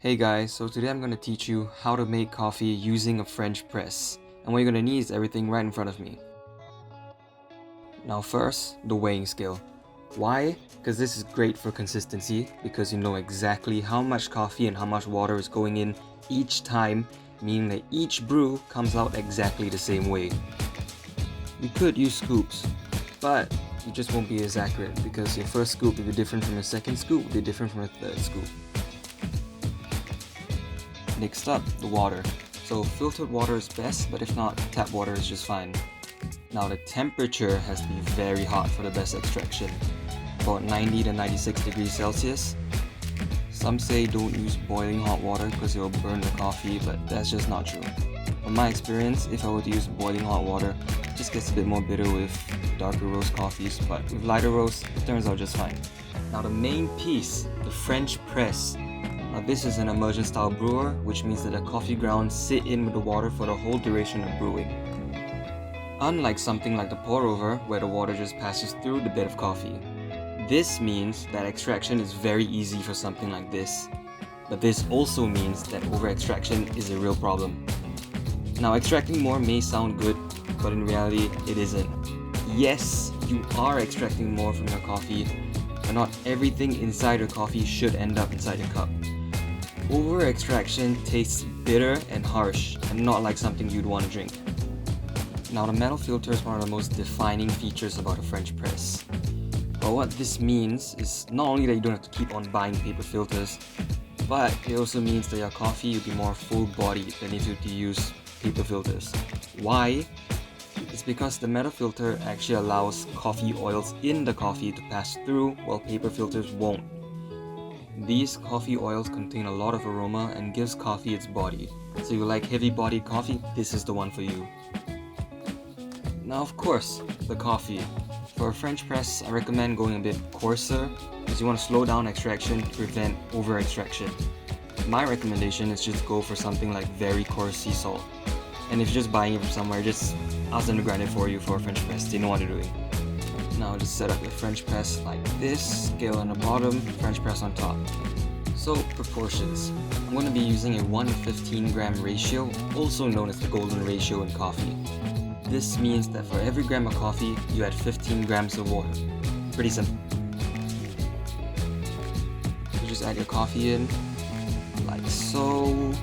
Hey guys, so today I'm going to teach you how to make coffee using a French press. And what you're going to need is everything right in front of me. Now first, the weighing scale. Why? Because this is great for consistency because you know exactly how much coffee and how much water is going in each time, meaning that each brew comes out exactly the same way. You could use scoops, but you just won't be as accurate because your first scoop will be different from your second scoop, will be different from your third scoop. Next up, the water. So filtered water is best, but if not, tap water is just fine. Now the temperature has to be very hot for the best extraction, about 90 to 96 degrees Celsius. Some say don't use boiling hot water because it will burn the coffee, but that's just not true. From my experience, if I were to use boiling hot water, it just gets a bit more bitter with darker roast coffees, but with lighter roast, it turns out just fine. Now the main piece, the French press. Now this is an immersion style brewer, which means that the coffee grounds sit in with the water for the whole duration of brewing. Unlike something like the pour over, where the water just passes through the bed of coffee. This means that extraction is very easy for something like this. But this also means that over extraction is a real problem. Now extracting more may sound good, but in reality it isn't. Yes, you are extracting more from your coffee, but not everything inside your coffee should end up inside your cup. Over extraction tastes bitter and harsh, and not like something you'd want to drink. Now the metal filter is one of the most defining features about a French press. But what this means is not only that you don't have to keep on buying paper filters, but it also means that your coffee will be more full-bodied than if you were to use paper filters. Why? It's because the metal filter actually allows coffee oils in the coffee to pass through, while paper filters won't. These coffee oils contain a lot of aroma and gives coffee its body. So you like heavy-bodied coffee, this is the one for you. Now of course, the coffee. For a French press, I recommend going a bit coarser because you want to slow down extraction to prevent over-extraction. My recommendation is just go for something like very coarse sea salt. And if you're just buying it from somewhere, just ask them to grind it for you for a French press, they know what they're doing. Now just set up your French press like this, scale on the bottom, French press on top. So proportions. I'm going to be using a 1 to 15 gram ratio, also known as the golden ratio in coffee. This means that for every gram of coffee, you add 15 grams of water. Pretty simple. So just add your coffee in, like so.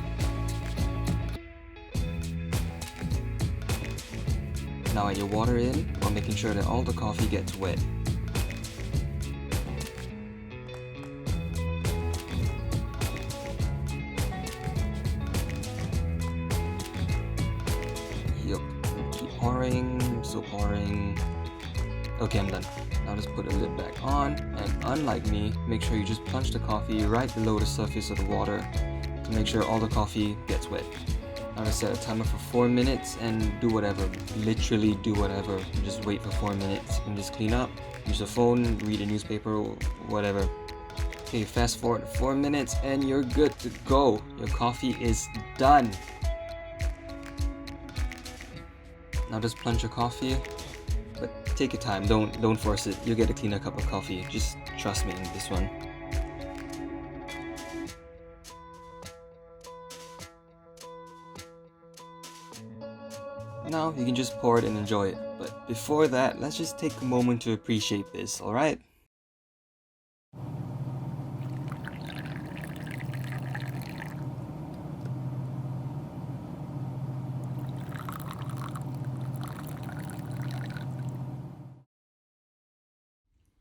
Now add your water in while making sure that all the coffee gets wet. Yup, keep pouring, still pouring. Okay, I'm done. Now just put the lid back on, and unlike me, make sure you just plunge the coffee right below the surface of the water to make sure all the coffee gets wet. Now just set a timer for 4 minutes and do whatever, literally do whatever. Just wait for 4 minutes. You can just clean up, use your phone, read a newspaper, whatever. Okay, fast forward 4 minutes and you're good to go. Your coffee is done. Now just plunge your coffee, but take your time, don't force it. You'll get a cleaner cup of coffee, just trust me in this one. Now you can just pour it and enjoy it, but before that, let's just take a moment to appreciate this, alright?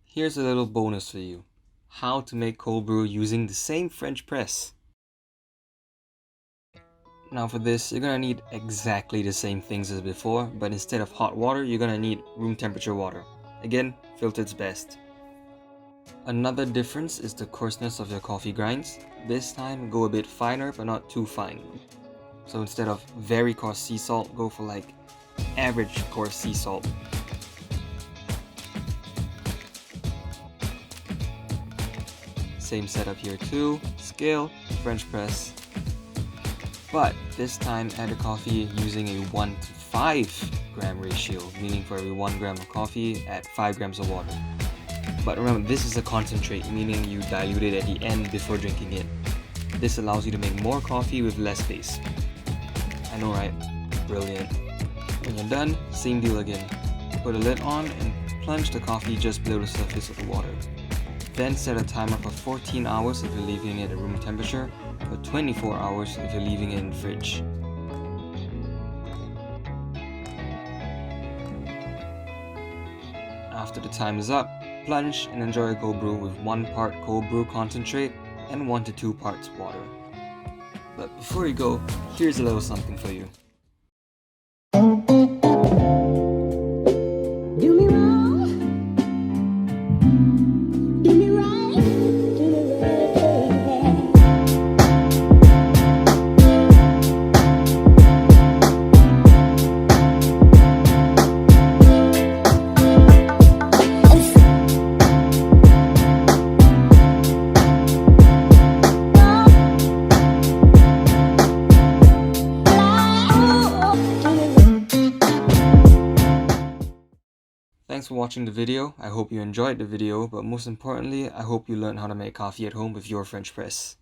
Here's a little bonus for you. How to make cold brew using the same French press. Now for this, you're gonna need exactly the same things as before, but instead of hot water, you're gonna need room temperature water. Again, filtered's best. Another difference is the coarseness of your coffee grinds. This time, go a bit finer, but not too fine. So instead of very coarse sea salt, go for like average coarse sea salt. Same setup here too, scale, French press. But this time add the coffee using a 1 to 5 gram ratio, meaning for every 1 gram of coffee, add 5 grams of water. But remember, this is a concentrate, meaning you dilute it at the end before drinking it. This allows you to make more coffee with less space. I know, right? Brilliant. When you're done, same deal again. Put a lid on and plunge the coffee just below the surface of the water. Then set a timer for 14 hours if you're leaving it at room temperature, or 24 hours if you're leaving it in the fridge. After the time is up, plunge and enjoy a cold brew with 1 part cold brew concentrate and 1 to 2 parts water. But before you go, here's a little something for you. Do me wrong, do me right, do me right. Thanks for watching the video. I hope you enjoyed the video, but most importantly, I hope you learned how to make coffee at home with your French press.